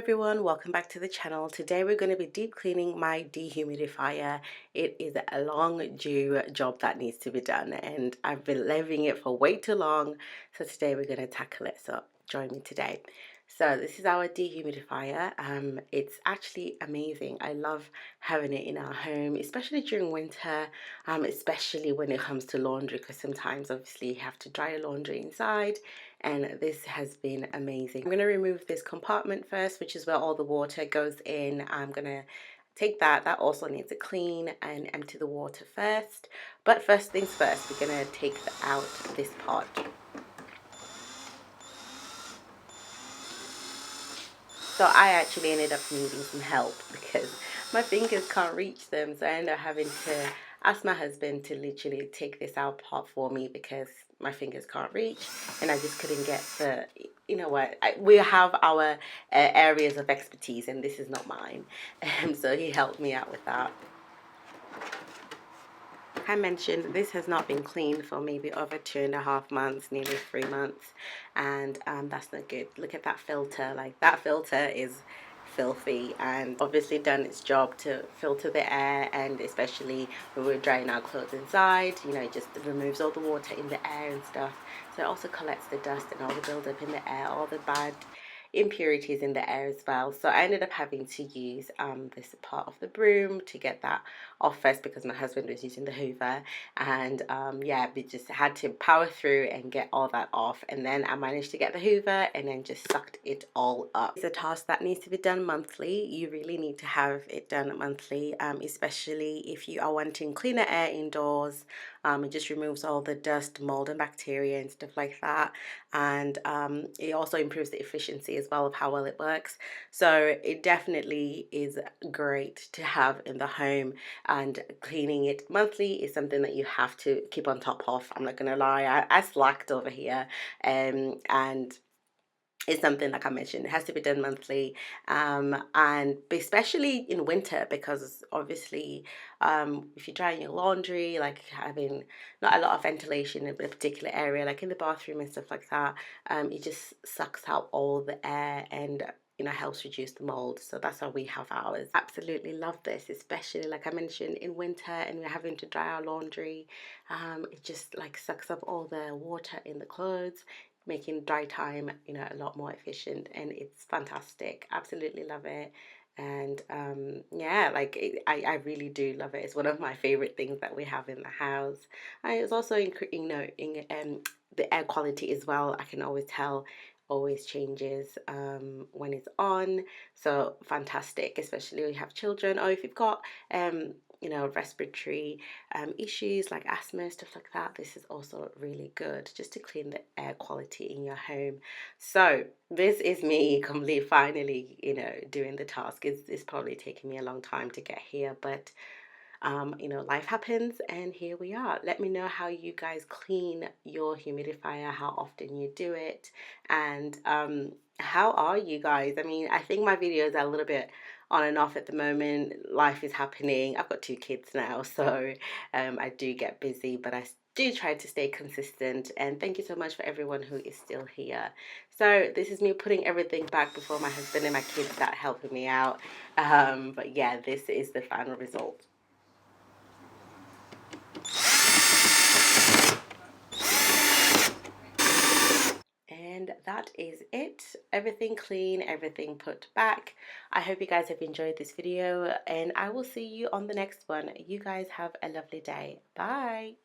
Everyone, welcome back to the channel. Today we're going to be deep cleaning my dehumidifier. It is a long due job that needs to be done and I've been leaving it for way too long, so today we're going to tackle it. So join me today. So this is our dehumidifier. It's actually amazing. I love having it in our home, especially during winter, especially when it comes to laundry, because sometimes obviously you have to dry your laundry inside, and this has been amazing. I'm going to remove this compartment first, which is where all the water goes in. I'm going to take that also needs to clean and empty the water first, but first things first, we're going to take out this part. So I actually ended up needing some help because my fingers can't reach them. So I ended up having to ask my husband to literally take this out part for me because my fingers can't reach, and I just couldn't get the, you know what, we have our areas of expertise and this is not mine. So he helped me out with that. I mentioned this has not been cleaned for maybe over 2.5 months, nearly 3 months, and that's not good. Look at that filter. Like, that filter is filthy and obviously done its job to filter the air, and especially when we're drying our clothes inside, you know, it just removes all the water in the air and stuff. So it also collects the dust and all the buildup in the air, all the bad impurities in the air as well. So I ended up having to use this part of the broom to get that off first because my husband was using the hoover, and yeah, we just had to power through and get all that off, and then I managed to get the hoover and then just sucked it all up. It's a task that needs to be done monthly. You really need to have it done monthly, especially if you are wanting cleaner air indoors. It just removes all the dust, mold and bacteria and stuff like that, and it also improves the efficiency as well of how well it works. So it definitely is great to have in the home, and cleaning it monthly is something that you have to keep on top of. I'm not gonna lie, I slacked over here, and it's something, like I mentioned, it has to be done monthly, and especially in winter, because obviously if you're drying your laundry, like having not a lot of ventilation in a particular area, like in the bathroom and stuff like that, it just sucks out all the air and, you know, helps reduce the mold. So that's why we have ours. Absolutely love this, especially like I mentioned in winter and we're having to dry our laundry. It just like sucks up all the water in the clothes, making dry time, you know, a lot more efficient, and it's fantastic. Absolutely love it. And yeah, like I really do love it. It's one of my favorite things that we have in the house. And it's also you know, in the air quality as well. I can always tell, always changes when it's on. So fantastic, especially when you have children, or if you've got you know, respiratory issues like asthma, stuff like that. This is also really good just to clean the air quality in your home. So this is me complete finally, you know, doing the task. It's probably taking me a long time to get here, but you know, life happens and here we are. Let me know how you guys clean your humidifier, how often you do it, and how are you guys? I mean, I think my videos are a little bit on and off at the moment. Life is happening. I've got 2 kids now, so I do get busy, but I do try to stay consistent, and thank you so much for everyone who is still here. So this is me putting everything back before my husband and my kids start helping me out, but yeah, this is the final result. And that is it. Everything clean, everything put back. I hope you guys have enjoyed this video, and I will see you on the next one. You guys have a lovely day. Bye.